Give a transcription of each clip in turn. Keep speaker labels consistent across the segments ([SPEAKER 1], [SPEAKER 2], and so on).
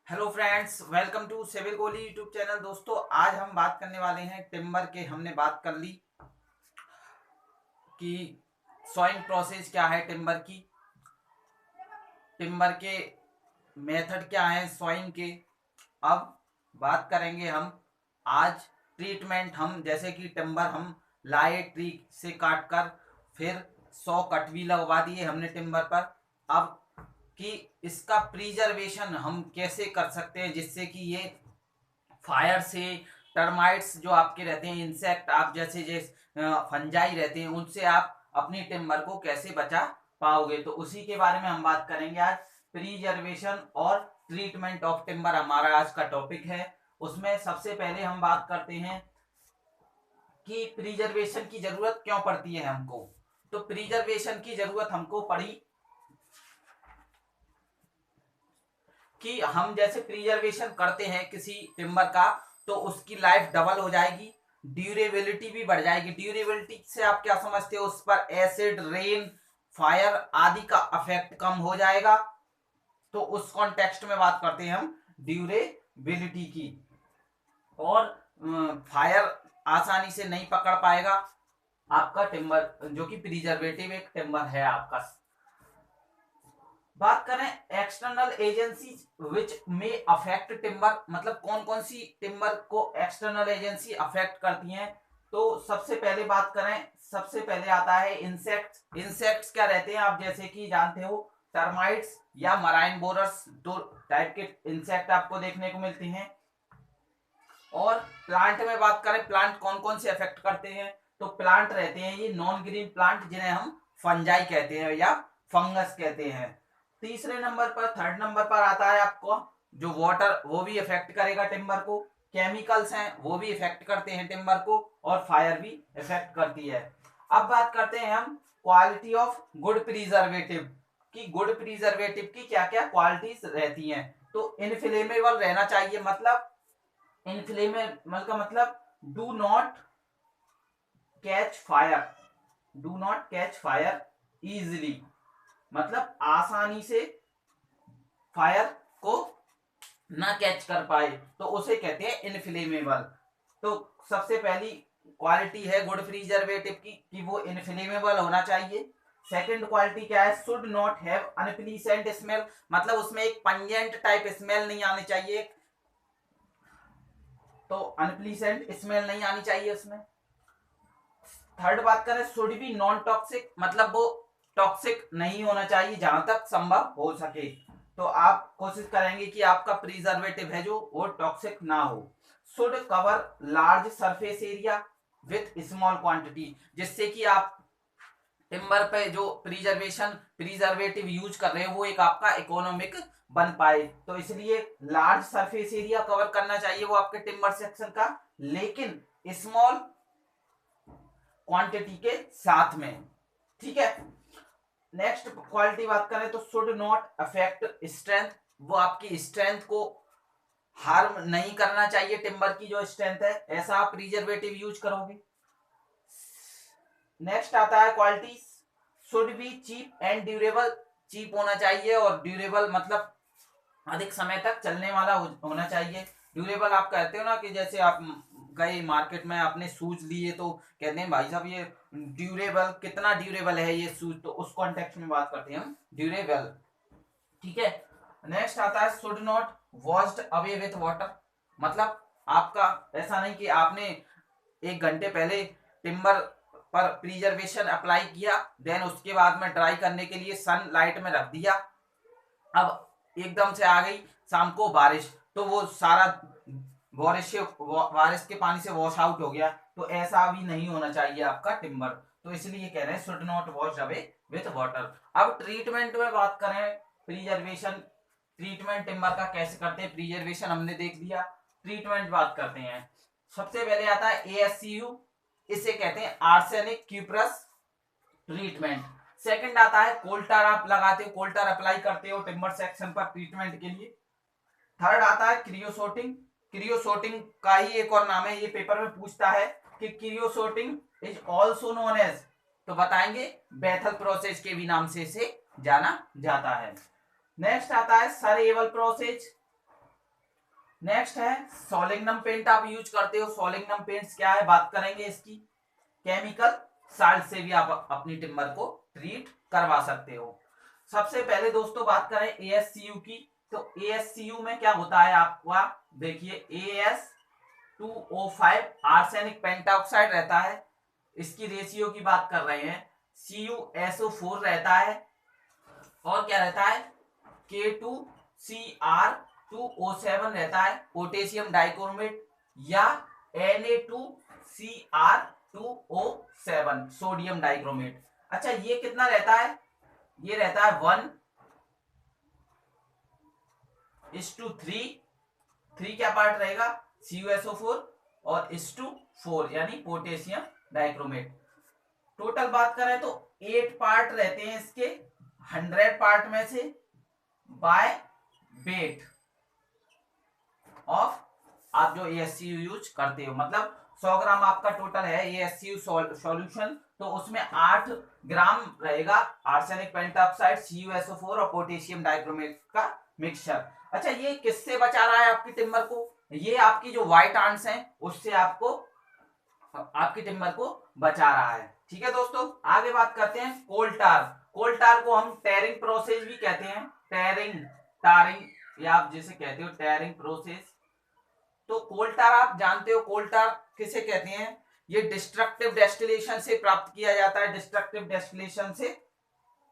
[SPEAKER 1] Hello friends, welcome to civil Kohli YouTube channel. दोस्तों, आज हम बात करने वाले हैं टिम्बर के। हमने बात कर ली कि सॉइंग प्रोसेस क्या है टिम्बर की, टिम्बर के मेथड क्या है सॉइंग के। अब बात करेंगे हम आज ट्रीटमेंट। हम जैसे कि टिम्बर हम लाए ट्री से काट कर, फिर 100 कट भी लगवा दिए हमने टिम्बर पर। अब कि इसका प्रिजर्वेशन हम कैसे कर सकते हैं जिससे कि ये फायर से, टर्माइट्स जो आपके रहते हैं, इंसेक्ट आप जैसे जैसे फंजाई रहते हैं, उनसे आप अपनी टिम्बर को कैसे बचा पाओगे, तो उसी के बारे में हम बात करेंगे आज। प्रिजर्वेशन और ट्रीटमेंट ऑफ टिम्बर हमारा आज का टॉपिक है। उसमें सबसे पहले हम बात करते हैं कि प्रिजर्वेशन की जरूरत क्यों पड़ती है हमको। तो प्रिजर्वेशन की जरूरत हमको पड़ी कि हम जैसे प्रिजर्वेशन करते हैं किसी टिम्बर का, तो उसकी लाइफ डबल हो जाएगी, ड्यूरेबिलिटी भी बढ़ जाएगी। ड्यूरेबिलिटी से आप क्या समझते हो? उस पर एसिड, रेन, फायर आदि का इफेक्ट कम हो जाएगा। तो उस कॉन्टेक्स्ट में बात करते हैं हम ड्यूरेबिलिटी की। और फायर आसानी से नहीं पकड़ पाएगा आपका टिम्बर, जो कि प्रिजर्वेटिव एक टिम्बर है आपका। बात करें एक्सटर्नल एजेंसीज विच में अफेक्ट टिम्बर, मतलब कौन कौन सी टिम्बर को एक्सटर्नल एजेंसी अफेक्ट करती हैं। तो सबसे पहले बात करें, सबसे पहले आता है इंसेक्ट्स। इंसेक्ट्स क्या रहते हैं आप जैसे कि जानते हो, टर्माइट्स या मराइन बोरर्स, दो टाइप के इंसेक्ट आपको देखने को मिलते हैं। और प्लांट में बात करें, प्लांट कौन कौन से अफेक्ट करते हैं, तो प्लांट रहते हैं ये नॉन ग्रीन प्लांट, जिन्हें हम फंजाई कहते हैं या फंगस कहते हैं। तीसरे नंबर पर, थर्ड नंबर पर आता है आपको जो वाटर, वो भी इफेक्ट करेगा टिम्बर को। केमिकल्स हैं वो भी इफेक्ट करते हैं टिम्बर को, और फायर भी इफेक्ट करती है। अब बात करते हैं हम क्वालिटी ऑफ गुड प्रिजर्वेटिव की। गुड प्रिजर्वेटिव की क्या क्या क्वालिटीज रहती हैं। तो इनफ्लेमेबल रहना चाहिए, मतलब इनफ्लेमेबल का मतलब do not catch fire, do not catch fire easily, मतलब आसानी से फायर को ना कैच कर पाए, तो उसे कहते हैं इनफ्लेमेबल। तो सबसे पहली क्वालिटी है गुड प्रिजर्वेटिव की कि वो इनफ्लेमेबल होना चाहिए। सेकंड क्वालिटी क्या है? Should not have unpleasant smell, मतलब उसमें एक पंजेंट टाइप स्मेल नहीं आनी चाहिए, तो अनप्लीसेंट स्मेल नहीं आनी चाहिए उसमें। थर्ड बात करें, शुड बी नॉन टॉक्सिक, मतलब वो टॉक्सिक नहीं होना चाहिए जहां तक संभव हो सके। तो आप कोशिश करेंगे कि आपका प्रिजर्वेटिव है जो वो टॉक्सिक ना हो। Should cover large surface area with small quantity, जिससे कि आप टिम्बर पे जो प्रिजर्वेटिव यूज कर रहे हो वो एक आपका इकोनॉमिक बन पाए, तो इसलिए लार्ज सरफेस एरिया कवर करना चाहिए वो आपके टिम्बर सेक्शन का, लेकिन स्मॉल क्वांटिटी के साथ में। ठीक है। नेक्स्ट क्वालिटी बात करें तो शुड नॉट अफेक्ट स्ट्रेंथ, वो आपकी स्ट्रेंथ को हार्म नहीं करना चाहिए। टिम्बर की जो स्ट्रेंथ है, ऐसा आप प्रिजर्वेटिव यूज करोगे। नेक्स्ट आता है quality, should be cheap and durable, cheap होना चाहिए और ड्यूरेबल मतलब अधिक समय तक चलने वाला होना चाहिए। ड्यूरेबल आप कहते हो ना कि जैसे आप गए मार्केट में, आपने शूज लिए तो कहते हैं भाई साहब ये ड्यूरेबल, कितना ड्यूरेबल है ये शूज, तो उस कॉन्टेक्स्ट में बात करते हैं हम ड्यूरेबल। ठीक है। नेक्स्ट आता है should not washed away with water, मतलब आपका ऐसा नहीं कि आपने 1 घंटे पहले टिम्बर पर प्रिजर्वेशन अप्लाई किया, देन उसके बाद में ड्राई करने के लिए सन लाइट में रख दिया, अब एकदम से आ गई शाम को बारिश, तो वो सारा बारिश के पानी से वॉश आउट हो गया, तो ऐसा भी नहीं होना चाहिए आपका टिम्बर। तो इसलिए कह रहे हैं should not wash away with water. अब ट्रीटमेंट में बात करें, प्रिजर्वेशन ट्रीटमेंट टिम्बर का कैसे करते हैं, प्रिजर्वेशन हमने देख लिया। ट्रीटमेंट बात करते हैं, सबसे पहले आता है ASCU, इसे कहते हैं आर्सेनिक क्यूप्रस ट्रीटमेंट। सेकंड आता है कोल्टार, आप लगाते हो, कोल्टार अप्लाई करते हो टिम्बर सेक्शन पर ट्रीटमेंट के लिए। थर्ड आता है क्रियोसोटिंग, क्रियोसोटिंग का ही एक और नाम है, ये पेपर में पूछता है कि क्रियोसोटिंग इज ऑल्सो नोन एज, तो बताएंगे बेथल प्रोसेस के भी नाम से इसे जाना जाता है। नेक्स्ट आता है सरेवल प्रोसेस, नेक्स्ट है सोलिंगनम पेंट आप यूज करते हो। सोलिंगनम पेंट्स क्या है, बात करेंगे इसकी। केमिकल साल्ट से भी आप अपनी टिम्बर को ट्रीट करवा सकते हो। सबसे पहले दोस्तों बात करें ASCU की, तो ASCU में क्या होता है आपका, देखिए AS2O5 आर्सेनिक पेंटाऑक्साइड रहता है, इसकी रेशियो की बात कर रहे हैं। CuSO4 रहता है, और क्या रहता है, K2Cr2O7 रहता है, पोटेशियम डाइक्रोमेट, या Na2Cr2O7 सोडियम डाइक्रोमेट। अच्छा ये कितना रहता है, ये रहता है 1:3। 3 क्या पार्ट रहेगा, CuSO4 और 1:4 यानी पोटेशियम डाइक्रोमेट। टोटल बात करें तो 8 पार्ट रहते हैं इसके 100 पार्ट में से, बाय वेट ऑफ आप जो ASCU यूज करते हो। मतलब 100 ग्राम आपका टोटल है ASCU सॉल्यूशन, तो उसमें 8 ग्राम रहेगा आर्सेनिक पेंटाऑक्साइड, CuSO4 और पोटेशियम डाइक्रोमेट का मिक्सचर। अच्छा ये किससे बचा रहा है आपकी टिम्बर को, ये आपकी जो व्हाइट आंट्स हैं उससे आपको आपकी टिम्बर को बचा रहा है। ठीक है दोस्तों, आगे बात करते हैं कोल टार। कोल टार को हम टैरिंग प्रोसेस भी कहते हैं, टैरिंग, टारिंग या आप जैसे कहते हो टैरिंग प्रोसेस। तो कोल टार आप जानते हो, कोल टार किसे कहते हैं, ये डिस्ट्रक्टिव डेस्टिलेशन से प्राप्त किया जाता है, डिस्ट्रक्टिव डेस्टिलेशन से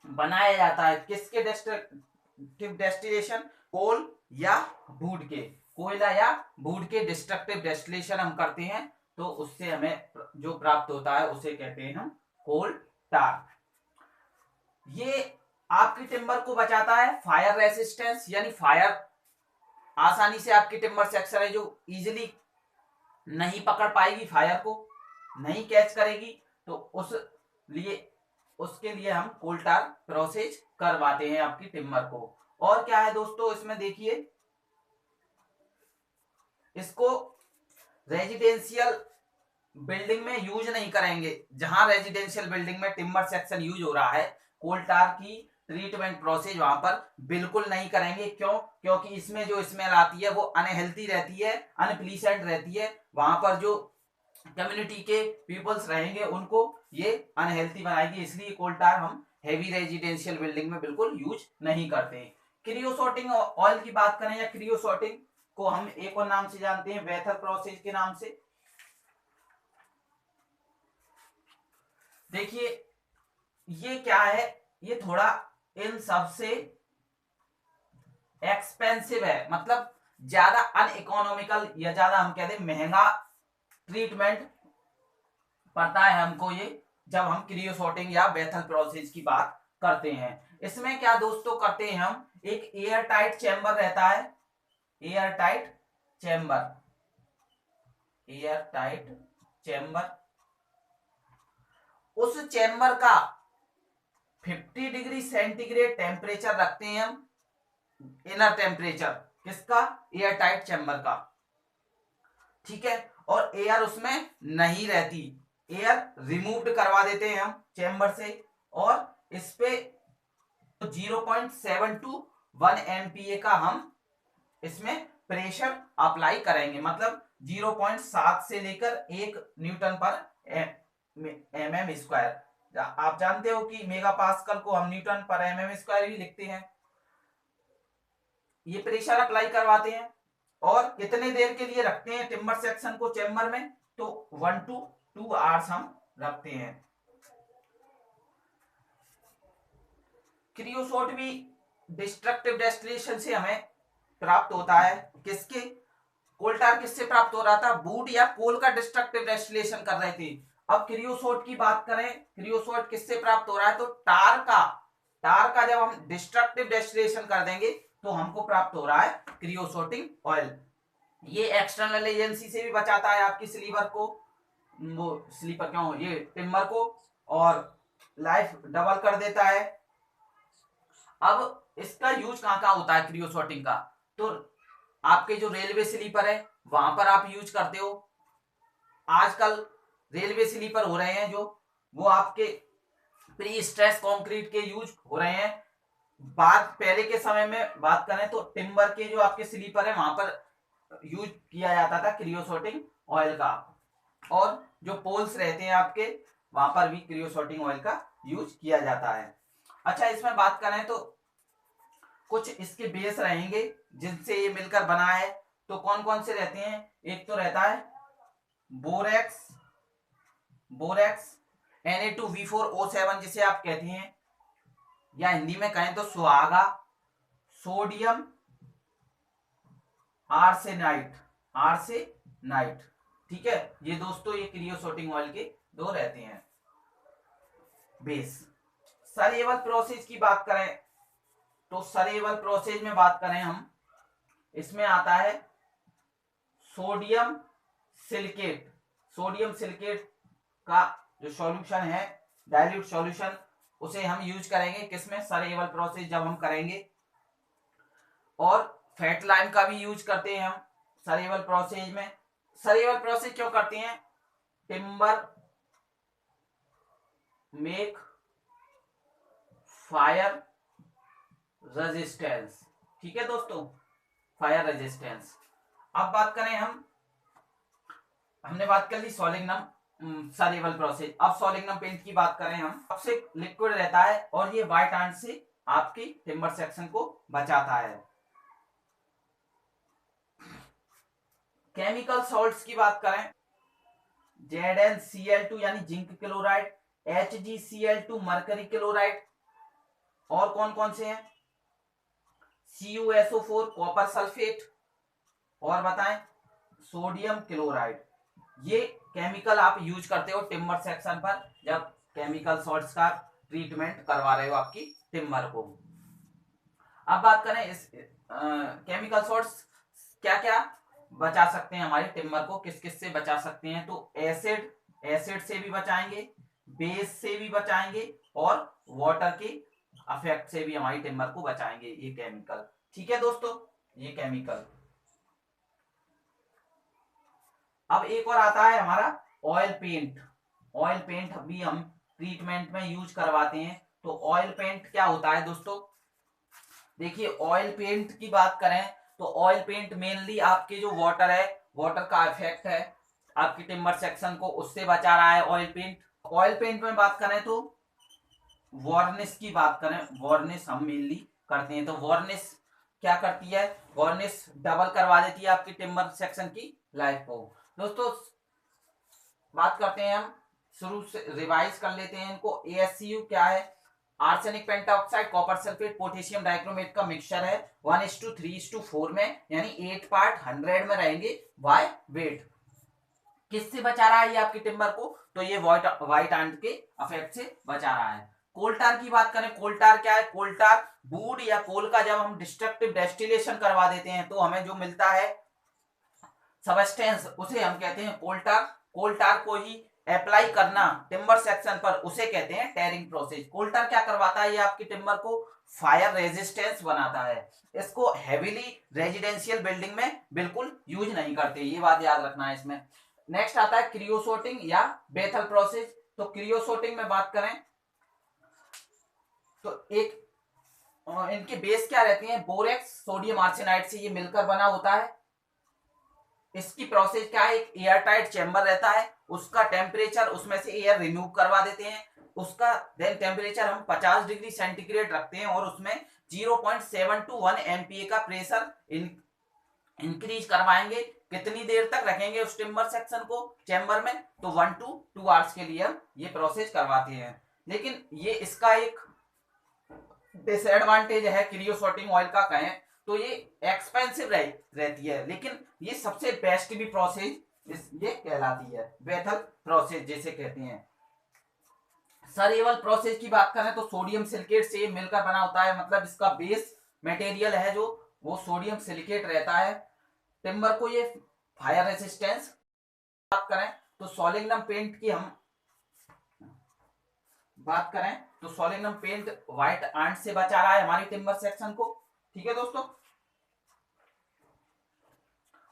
[SPEAKER 1] बनाया जाता है। किसके डिस्ट्रक्टिव डेस्टिलेशन, कोल या वुड के, कोयला या वुड के डिस्ट्रक्टिव डेस्टिलेशन हम करते हैं, तो उससे हमें जो प्राप्त होता है उसे कहते हैं हम कोल टार। ये आपकी टिम्बर को बचाता है फायर रेसिस्टेंस, यानी फायर आसानी से आपकी टिम्बर सेक्शन है जो इजीली नहीं पकड़ पाएगी, फायर को नहीं कैच करेगी, तो उसके लिए हम कोल टार प्रोसेस करवाते हैं आपकी टिम्बर को। और क्या है दोस्तों इसमें देखिए, इसको रेजिडेंशियल बिल्डिंग में यूज नहीं करेंगे। जहां रेजिडेंशियल बिल्डिंग में टिम्बर सेक्शन यूज हो रहा है, कोल टार की ट्रीटमेंट प्रोसेस वहां पर बिल्कुल नहीं करेंगे। क्यों, क्योंकि इसमें जो स्मेल आती है वो अनहेल्थी रहती है, अनप्लीसेंट रहती है। वहां पर जो कम्युनिटी के पीपल्स रहेंगे उनको ये अनहेल्थी बनाएगी, इसलिए कोल टार हम हेवी रेजिडेंशियल बिल्डिंग में बिल्कुल यूज नहीं करते। क्रियोसोटिंग ऑयल की बात करें, या क्रियोसोटिंग को हम एक और नाम से जानते हैं, वेथर प्रोसेस के नाम से। देखिए ये क्या है, ये थोड़ा इन सबसे एक्सपेंसिव है, मतलब ज्यादा अनइकोनॉमिकल या ज्यादा हम कहते हैं महंगा ट्रीटमेंट पड़ता है हमको ये, जब हम क्रियोसोटिंग या बेथल प्रोसेस की बात करते हैं। इसमें क्या दोस्तों करते हैं हम, एक एयर टाइट चैम्बर रहता है, air tight chamber, air tight chamber, उस चैम्बर का 50 डिग्री सेंटीग्रेड टेम्परेचर रखते हैं हम, इनर टेम्परेचर किसका, एयर टाइट चैम्बर का। ठीक है, और एयर उसमें नहीं रहती, एयर रिमूव्ड करवा देते हैं हम चैम्बर से, और इस पे 0.721 MPa का हम इसमें प्रेशर अप्लाई करेंगे। मतलब 0.7 से लेकर 1 न्यूटन पर mm स्क्वायर। आप जानते हो कि मेगा पास्कल को हम न्यूटन पर mm स्क्वायर भी लिखते हैं। ये प्रेशर अप्लाई करवाते हैं, और कितने देर के लिए रखते हैं टिम्बर सेक्शन को चैम्बर में, तो 1 to 2 आवर्स हम रखते हैं। क्रियोसोट भी डिस्ट्रक्टिव डेस्टिलेशन से हमें प्राप्त होता है। किसके, कोल टार किससे प्राप्त हो रहा था, वुड या कोल का डिस्ट्रक्टिव डेस्टिलेशन कर रहे थे। अब क्रियोसोट की बात करें, क्रियोसोट किससे प्राप्त हो रहा है, तो टार का जब हम डिस्ट्रक्टिव डेस्टिलेशन कर देंगे तो हमको प्राप्त हो रहा है क्रियोसोटिंग ऑयल। ये एक्सटर्नल एजेंसी से भी बचाता है आपकी स्लीपर को, वो स्लीपर क्यों, ये टिम्बर को, और लाइफ डबल कर देता है। अब इसका यूज कहाँ कहाँ होता है क्रियोसोटिंग का, तो आपके जो रेलवे स्लीपर है वहां पर आप यूज करते हो। आजकल रेलवे स्लीपर हो रहे हैं जो, वो आपके प्री स्ट्रेस कंक्रीट के यूज हो रहे हैं। बात पहले के समय में बात करें तो टिम्बर के जो आपके स्लीपर है वहां पर यूज किया जाता था क्रियोसोटिंग ऑयल का, और जो पोल्स रहते हैं आपके वहां पर भी क्रियोसोटिंग ऑयल का यूज किया जाता है। अच्छा, इसमें बात करें तो कुछ इसके बेस रहेंगे जिनसे ये मिलकर बना है, तो कौन कौन से रहते हैं? एक तो रहता है बोरेक्स, बोरेक्स Na2V4O7 जिसे आप कहते हैं, या हिंदी में कहें तो सुहागा, सोडियम आर्सेनाइट, आर्सेनाइट। ठीक है, ये दोस्तों ये क्रियोसोटिंग ऑयल के दो रहते हैं बेस। सरेवल प्रोसेस की बात करें तो सरेवल प्रोसेस में बात करें हम, इसमें आता है सोडियम सिलिकेट, सोडियम सिलिकेट का जो सॉल्यूशन है, डाइल्यूट सॉल्यूशन, उसे हम यूज करेंगे किसमें? सरेवल प्रोसेस जब हम करेंगे। और फैट लाइम का भी यूज करते हैं हम सरेवल प्रोसेस में। सरेवल प्रोसेस क्यों करते हैं? Timber make fire resistance. ठीक है दोस्तों, फायर रेजिस्टेंस। अब बात करें हमने बात कर ली सॉलिग्नम सरेवल प्रोसेस। अब सॉलिग्नम पेंट की बात करें हम, सबसे लिक्विड रहता है और ये व्हाइट आंट से आपकी टिम्बर सेक्शन को बचाता है। केमिकल सॉल्ट्स की बात करें, ZnCl2 यानी zinc chloride, HgCl2 mercury chloride, और कौन कौन से हैं? CuSO4 कॉपर सल्फेट, और बताएं सोडियम क्लोराइड। ये केमिकल आप यूज करते हो टिम्बर सेक्शन पर जब केमिकल सॉल्ट्स का ट्रीटमेंट करवा रहे हो आपकी टिम्बर को। अब बात करें इस केमिकल सॉल्ट्स क्या क्या बचा सकते हैं हमारे टिम्बर को, किस किस से बचा सकते हैं? तो एसिड से भी बचाएंगे, बेस से भी बचाएंगे, और वाटर के अफेक्ट से भी हमारी टिम्बर को बचाएंगे ये केमिकल। ठीक है दोस्तों, ये केमिकल। अब एक और आता है हमारा ऑयल पेंट। ऑयल पेंट भी हम ट्रीटमेंट में यूज करवाते हैं। तो ऑयल पेंट क्या होता है दोस्तों? देखिए, ऑयल पेंट की बात करें तो ऑयल पेंट मेनली आपके जो वाटर है, वाटर का इफेक्ट है आपकी टिम्बर सेक्शन को, उससे बचा रहा है ऑयल पेंट। ऑयल पेंट में बात करें तो वार्निश की बात करें, वार्निश हम मेनली करते हैं। तो वार्निश क्या करती है? वार्निश डबल करवा देती है आपकी टिम्बर सेक्शन की लाइफ को। दोस्तों बात करते हैं हम, शुरू से रिवाइज कर लेते हैं इनको। ASCU क्या है? Arsenic pentoxide, copper sulphate, potassium dichromate का मिक्सचर है 1:3:4 में, यानी 8 पार्ट 100 में रहेंगे बाय वेट। किससे बचा रहा है ये आपकी टिम्बर को? तो ये व्हाइट आंट के अफेक्ट से बचा रहा है। कोल्टार की बात करें, कोल्टार क्या है? कोल्टार वुड या कोल का जब हम डिस्ट्रक्टिव डेस्टिलेशन करवा देते हैं तो हमें जो मिलता है सबस्टेंस, उसे हम कहते हैं कोल्टार। कोल्टार को ही अप्लाई करना टिम्बर सेक्शन पर, उसे कहते हैं टेयरिंग प्रोसेस। कोल्टार क्या करवाता है? ये आपकी टिम्बर को फायर रेजिस्टेंस बनाता है। इसको हेवीली रेजिडेंशियल बिल्डिंग में बिल्कुल यूज नहीं करते, ये बात याद रखना है इसमें। नेक्स्ट आता है क्रियोसोटिंग या बेथल प्रोसेस। तो क्रियोसोटिंग में बात करें तो एक इनके बेस क्या रहती हैं? बोरेक्स सोडियम आर्सेनाइड से ये मिलकर बना होता है। इसकी प्रोसेस क्या है? एक एयर टाइट चैम्बर रहता है, उसका टेम्परेचर, उसमें से एयर रिमूव करवा देते हैं, उसका देन टेम्परेचर हम 50 डिग्री सेंटीग्रेड रखते हैं, और उसमें 0.7 to 1 MPa का प्रेशर इंक्रीज करवाएंगे। कितनी देर तक रखेंगे उस टिम्बर सेक्शन को चैम्बर में? तो 1 to 2 आवर्स के लिए हम ये प्रोसेस करवाते हैं। लेकिन ये इसका एक डिसएडवांटेज है क्रियोसोटिंग ऑयल का कहें तो ये एक्सपेंसिव रहती है, लेकिन ये सबसे बेस्ट भी प्रोसेस ये कहलाती है, बेथल प्रोसेस जिसे कहते हैं। सरेवल प्रोसेस की बात करें तो सोडियम सिलिकेट से मिलकर बना होता है, मतलब इसका बेस मटेरियल है जो वो सोडियम सिलिकेट रहता है। टिम्बर को ये फायर रेजिस्टेंस। बात करें तो सॉलिग्नम पेंट की हम बात करें तो सॉलिग्नम पेंट व्हाइट आंट से बचा रहा है हमारी टिम्बर सेक्शन को। ठीक है दोस्तों,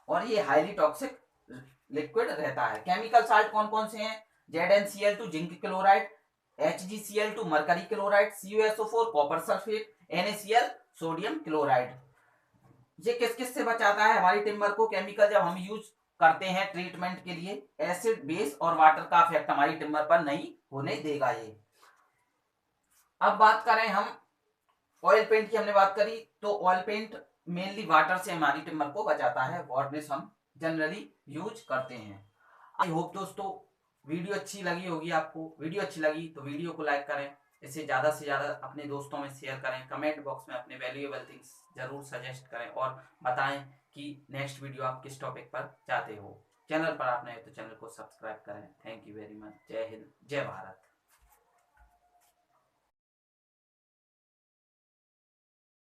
[SPEAKER 1] और ये हाईली टॉक्सिक लिक्विड रहता है। केमिकल साल्ट कौन कौन से हैं? ZnCl2 zinc chloride, HgCl2 mercury chloride, CuSO4 copper sulphate, NaCl sodium chloride. ये किस किस से बचाता है हमारी टिम्बर को? केमिकल जब हम यूज करते हैं ट्रीटमेंट के लिए, एसिड, बेस और वाटर का इफेक्ट हमारी टिम्बर पर नहीं होने देगा ये। अब बात करें हम ऑयल पेंट की, हमने बात करी, तो ऑयल पेंट मेनली वाटर से हमारी टिम्बर को बचाता है, वार्निश हम जनरली यूज करते हैं। आई होप दोस्तों वीडियो अच्छी लगी होगी आपको। वीडियो अच्छी लगी तो वीडियो को लाइक करें, इसे ज़्यादा से ज़्यादा अपने दोस्तों में शेयर करें, कमेंट बॉक्स में अपने वैल्यूएबल थिंग्स जरूर सजेस्ट करें और बताएं कि नेक्स्ट वीडियो आप किस टॉपिक पर चाहते हो। चैनल पर आप नए तो चैनल को सब्सक्राइब करें। Thank you very much. जय हिंद, जय भारत।